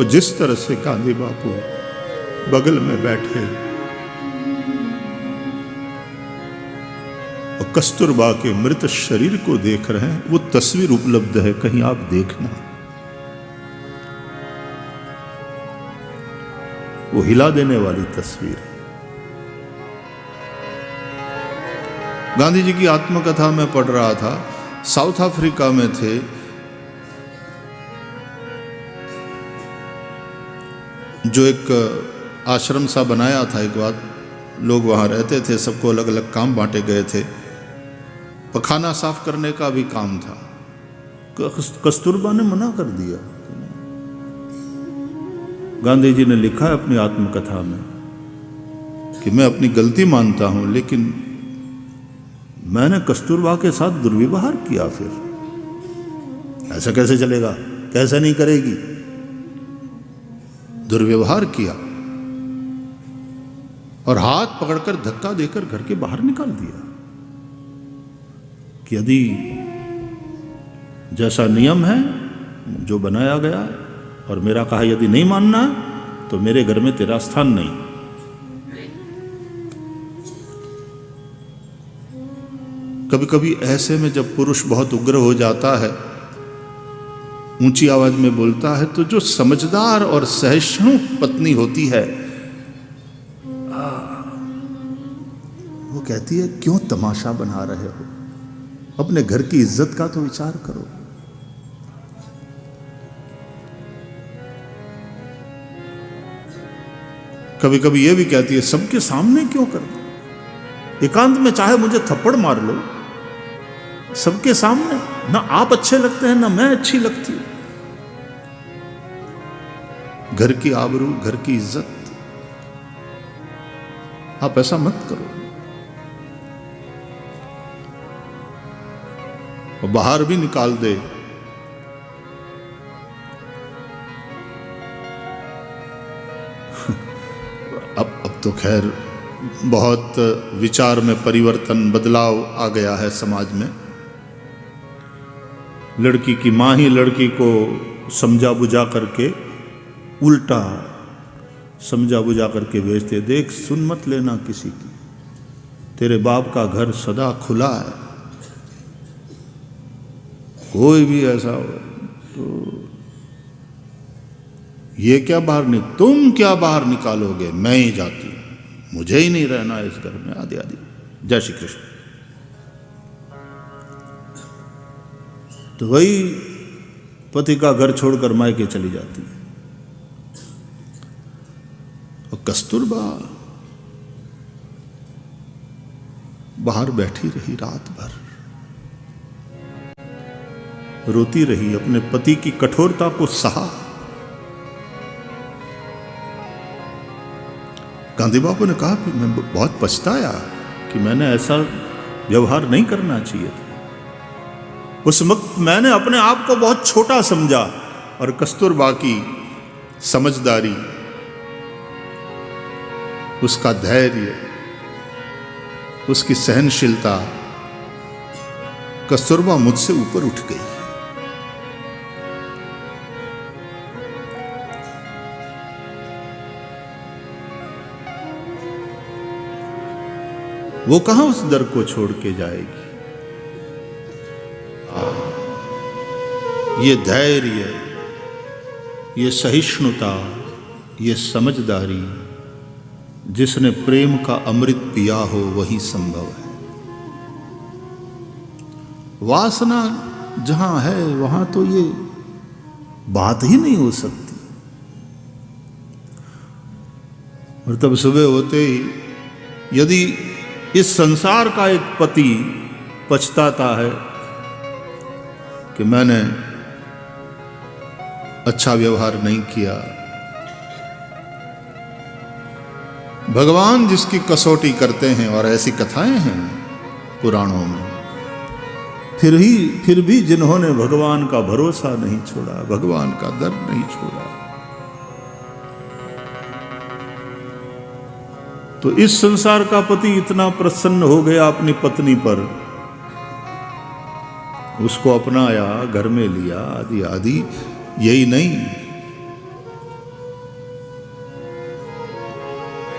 और जिस तरह से गांधी बापू बगल में बैठे और कस्तूरबा के मृत शरीर को देख रहे हैं, वो तस्वीर उपलब्ध है, कहीं आप देखना। वो हिला देने वाली तस्वीर है। गांधी जी की आत्मकथा में पढ़ रहा था, साउथ अफ्रीका में थे, जो एक आश्रम सा बनाया था एक बार, लोग वहां रहते थे, सबको अलग अलग काम बांटे गए थे। पखाना साफ करने का भी काम था। कस्तूरबा ने मना कर दिया। गांधी जी ने लिखा है अपनी आत्मकथा में कि मैं अपनी गलती मानता हूं, लेकिन मैंने कस्तूरबा के साथ दुर्व्यवहार किया। फिर ऐसा कैसे चलेगा, कैसे नहीं करेगी, दुर्व्यवहार किया और हाथ पकड़कर धक्का देकर घर के बाहर निकाल दिया कि यदि जैसा नियम है जो बनाया गया और मेरा कहा यदि नहीं मानना तो मेरे घर में तेरा स्थान नहीं। कभी कभी ऐसे में जब पुरुष बहुत उग्र हो जाता है, ऊंची आवाज में बोलता है, तो जो समझदार और सहिष्णु पत्नी होती है वो कहती है क्यों तमाशा बना रहे हो, अपने घर की इज्जत का तो विचार करो। कभी कभी ये भी कहती है सबके सामने क्यों करते, एकांत में चाहे मुझे थप्पड़ मार लो, सबके सामने ना आप अच्छे लगते हैं ना मैं अच्छी लगती हूं। घर की आबरू, घर की इज्जत, आप ऐसा मत करो। और बाहर भी निकाल दे अब तो खैर बहुत विचार में परिवर्तन, बदलाव आ गया है समाज में। लड़की की मां ही लड़की को समझा बुझा करके, उल्टा समझा बुझा करके भेजते, देख सुन मत लेना किसी की, तेरे बाप का घर सदा खुला है, कोई भी ऐसा हो तो ये क्या बाहर नहीं, तुम क्या बाहर निकालोगे, मैं ही जाती हूं, मुझे ही नहीं रहना इस घर में, आदि आदि। जय श्री कृष्ण। तो वही पति का घर छोड़कर मायके चली जाती है। और कस्तूरबा बाहर बैठी रही, रात भर रोती रही, अपने पति की कठोरता को सहा। गांधी बापू ने कहा कि मैं बहुत पछताया कि मैंने ऐसा व्यवहार नहीं करना चाहिए था। उस वक्त मैंने अपने आप को बहुत छोटा समझा और कस्तूरबा की समझदारी, उसका धैर्य, उसकी सहनशीलता, कस्तूरबा मुझसे ऊपर उठ गई। वो कहां उस दर को छोड़ के जाएगी। ये धैर्य, ये सहिष्णुता, ये समझदारी, जिसने प्रेम का अमृत पिया हो वही संभव है। वासना जहां है वहां तो ये बात ही नहीं हो सकती। और तब सुबह होते ही यदि इस संसार का एक पति पछताता है कि मैंने अच्छा व्यवहार नहीं किया, भगवान जिसकी कसौटी करते हैं, और ऐसी कथाएं हैं पुराणों में, फिर भी जिन्होंने भगवान का भरोसा नहीं छोड़ा, भगवान का डर नहीं छोड़ा, तो इस संसार का पति इतना प्रसन्न हो गया अपनी पत्नी पर, उसको अपनाया, घर में लिया, आदि आदि। यही नहीं,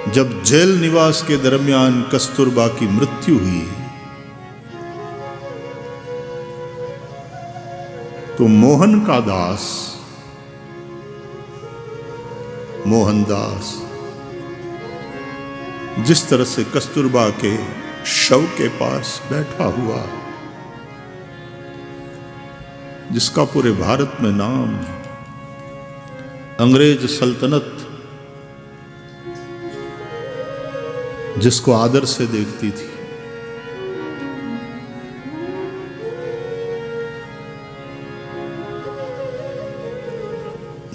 जब जेल निवास के दरमियान कस्तूरबा की मृत्यु हुई तो मोहन का दास मोहनदास जिस तरह से कस्तूरबा के शव के पास बैठा हुआ, जिसका पूरे भारत में नाम, अंग्रेज सल्तनत जिसको आदर से देखती थी,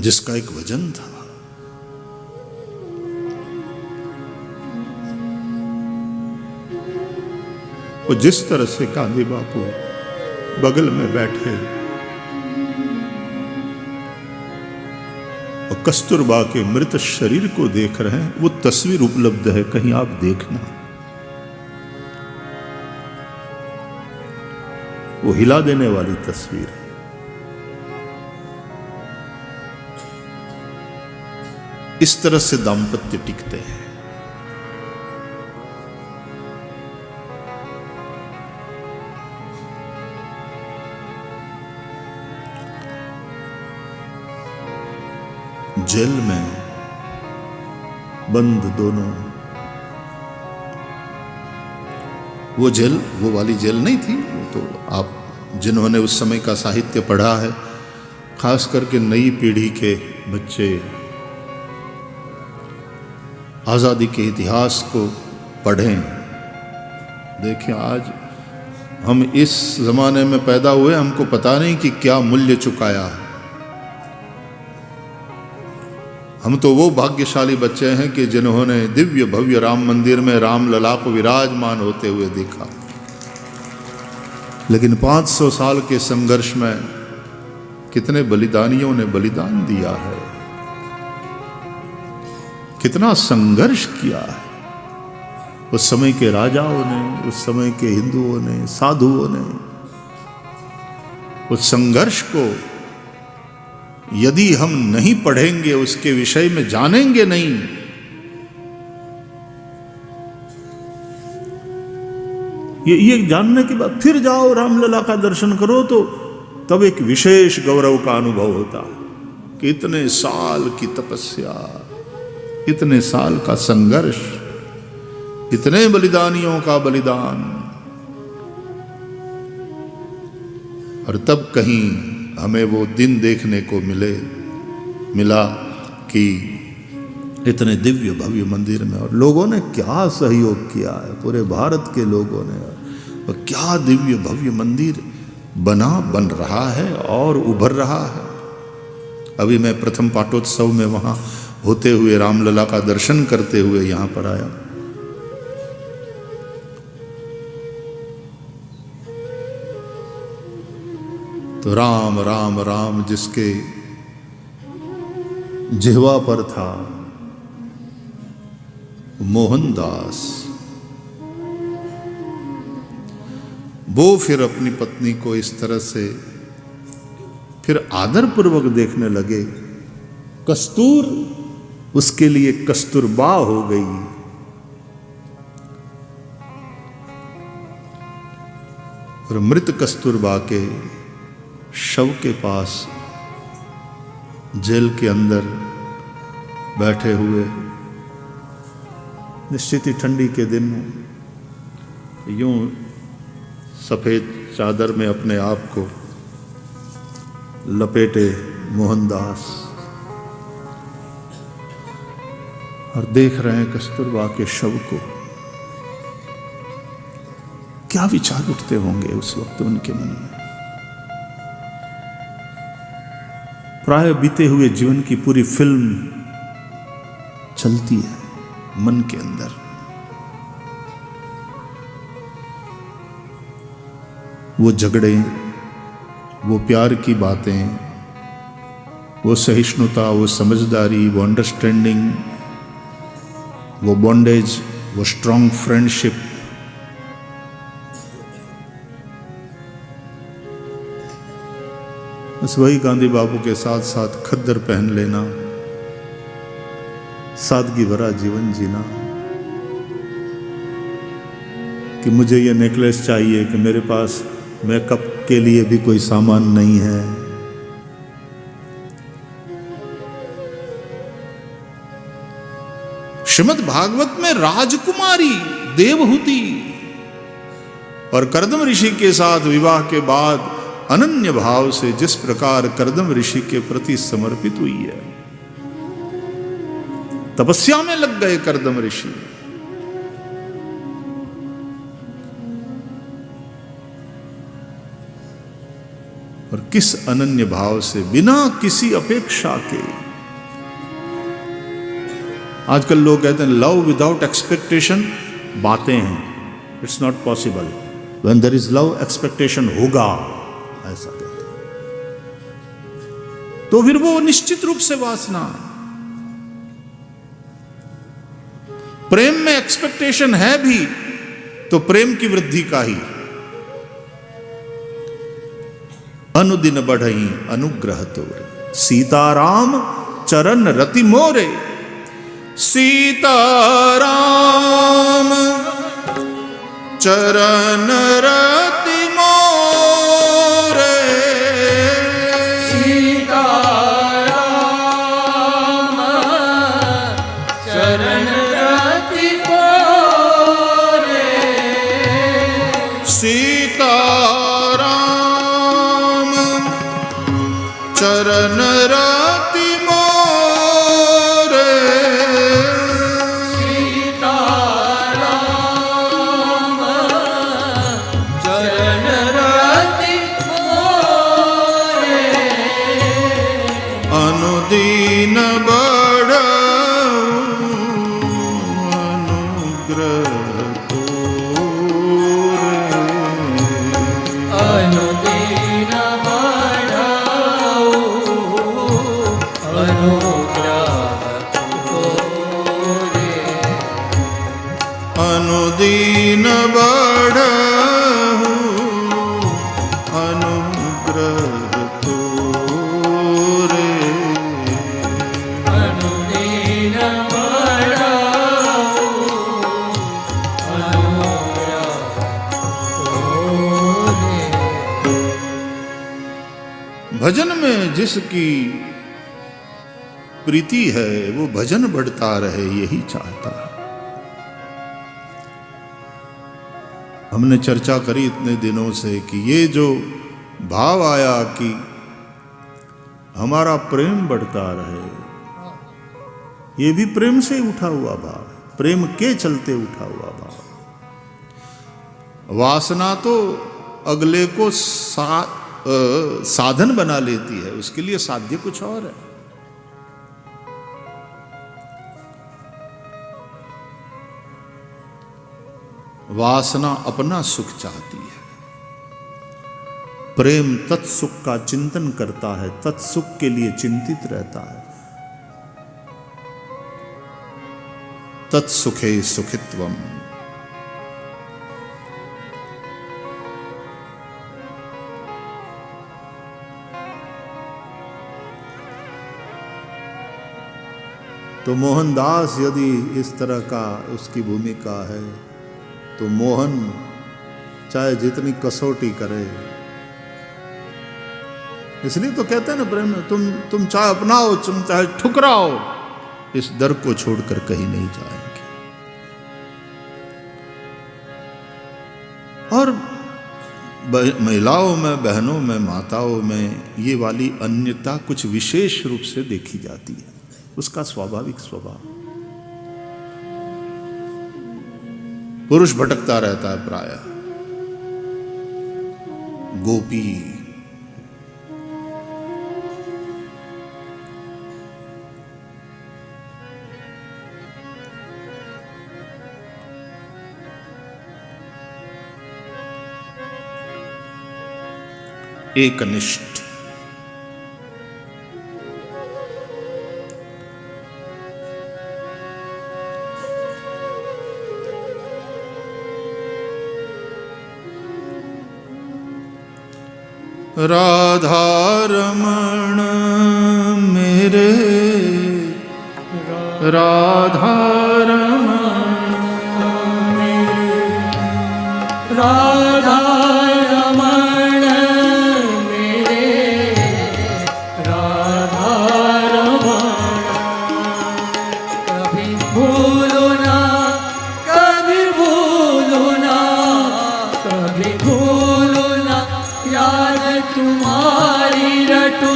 जिसका एक वजन था, वो जिस तरह से गांधी बापू बगल में बैठे और कस्तूरबा के मृत शरीर को देख रहे हैं, वो तस्वीर उपलब्ध है, कहीं आप देखना। वो हिला देने वाली तस्वीर है। इस तरह से दाम्पत्य टिकते हैं। जेल में बंद दोनों, वो जेल वो वाली जेल नहीं थी, वो तो आप जिन्होंने उस समय का साहित्य पढ़ा है, खास करके नई पीढ़ी के बच्चे आज़ादी के इतिहास को पढ़ें। देखिए, आज हम इस ज़माने में पैदा हुए, हमको पता नहीं कि क्या मूल्य चुकाया है। हम तो वो भाग्यशाली बच्चे हैं कि जिन्होंने दिव्य भव्य राम मंदिर में रामलला को विराजमान होते हुए देखा। लेकिन 500 साल के संघर्ष में कितने बलिदानियों ने बलिदान दिया है, कितना संघर्ष किया है उस समय के राजाओं ने, उस समय के हिंदुओं ने, साधुओं ने। उस संघर्ष को यदि हम नहीं पढ़ेंगे, उसके विषय में जानेंगे नहीं, ये जानने के बाद फिर जाओ रामलला का दर्शन करो, तो तब एक विशेष गौरव का अनुभव होता है कि इतने साल की तपस्या, इतने साल का संघर्ष, इतने बलिदानियों का बलिदान, और तब कहीं हमें वो दिन देखने को मिला कि इतने दिव्य भव्य मंदिर में, और लोगों ने क्या सहयोग किया है, पूरे भारत के लोगों ने, और क्या दिव्य भव्य मंदिर बन रहा है और उभर रहा है। अभी मैं प्रथम पाटोत्सव में वहाँ होते हुए रामलला का दर्शन करते हुए यहाँ पर आया। तो राम राम राम जिसके जिह्वा पर था, मोहनदास, वो फिर अपनी पत्नी को इस तरह से फिर आदरपूर्वक देखने लगे। कस्तूर उसके लिए कस्तूरबा हो गई। और मृत कस्तूरबा के शव के पास जेल के अंदर बैठे हुए, निश्चित ही ठंडी के दिन यूं सफेद चादर में अपने आप को लपेटे मोहनदास, और देख रहे हैं कस्तूरबा के शव को। क्या विचार उठते होंगे उस वक्त उनके मन में। प्राय बीते हुए जीवन की पूरी फिल्म चलती है मन के अंदर। वो झगड़े, वो प्यार की बातें, वो सहिष्णुता, वो समझदारी, वो अंडरस्टैंडिंग, वो बॉन्डेज, वो स्ट्रॉन्ग फ्रेंडशिप, बस वही गांधी बाबू के साथ साथ खद्दर पहन लेना, सादगी भरा जीवन जीना, कि मुझे ये नेकलेस चाहिए कि मेरे पास मेकअप के लिए भी कोई सामान नहीं है। श्रीमद् भागवत में राजकुमारी देवहूति और कर्दम ऋषि के साथ विवाह के बाद अनन्य भाव से जिस प्रकार कर्दम ऋषि के प्रति समर्पित हुई है, तपस्या में लग गए कर्दम ऋषि। और किस अनन्य भाव से, बिना किसी अपेक्षा के। आजकल लोग कहते हैं लव विदाउट एक्सपेक्टेशन बातें हैं, it's not possible. When there is love expectation होगा, ऐसा कहते हैं। तो फिर वो निश्चित रूप से वासना। प्रेम में एक्सपेक्टेशन है भी तो प्रेम की वृद्धि का ही। अनुदिन बढ़ई अनुग्रह तोरे, सीताराम चरण रति मोरे। सीताराम चरण रति मोरे, सीताराम चरण रति मोरे, सीताराम चरण रति मोरे, सीताराम चरण रति मोरे। अनुदीन बढ़ऊ अनुग्रह तोरे, अनुदीन बढ़ाऊ अनुग्रह तोरे, अनुदीन बढ़ऊ अनुग्रह तोरे, अनुदीन बढ़ाऊ अनुग्रह तोरे। भजन में जिसकी प्रीति है वो भजन बढ़ता रहे, यही चाहता है। हमने चर्चा करी इतने दिनों से कि ये जो भाव आया कि हमारा प्रेम बढ़ता रहे, ये भी प्रेम से उठा हुआ भाव, प्रेम के चलते उठा हुआ भाव। वासना तो अगले को साधन बना लेती है, उसके लिए साध्य कुछ और है। वासना अपना सुख चाहती है, प्रेम तत्सुख का चिंतन करता है, तत्सुख के लिए चिंतित रहता है। तत्सुखे सुखित्वम। तो मोहनदास यदि इस तरह का उसकी भूमिका है, तो मोहन चाहे जितनी कसौटी करे, इसलिए तो कहते हैं ना प्रेम में, तुम चाहे अपनाओ तुम चाहे ठुकराओ, इस दर को छोड़कर कहीं नहीं जाएंगे। और महिलाओं में, बहनों में, माताओं में ये वाली अन्यता कुछ विशेष रूप से देखी जाती है, उसका स्वाभाविक स्वभाव। पुरुष भटकता रहता है प्रायः, गोपी एकनिष्ठ, राधा रमण मेरे, राधा रमण राधा रमण मेरे राधा रमण कभी भूलो ना कभी भूलो ना कभी भूलो ना याद तुम्हारी रटो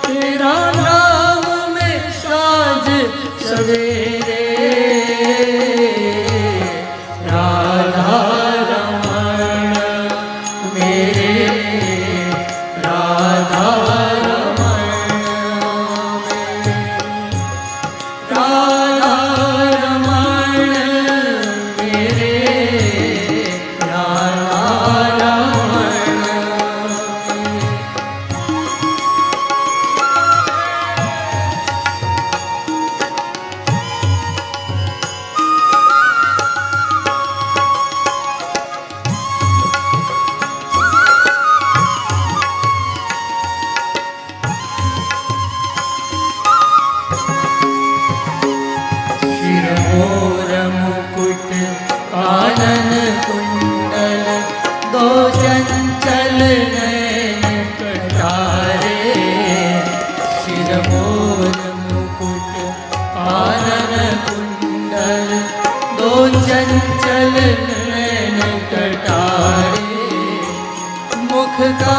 तेरा नाम में साज सवेरे राधा रमण मेरे राधा रमण मेरे राधा रमण मेरे राधा रमण शिरमोर मुकुट कानन कुंडल दो चंचल नयन कटारे शिरमोर मुकुट कानन कुंडल दो चंचल नयन कटारे मुख का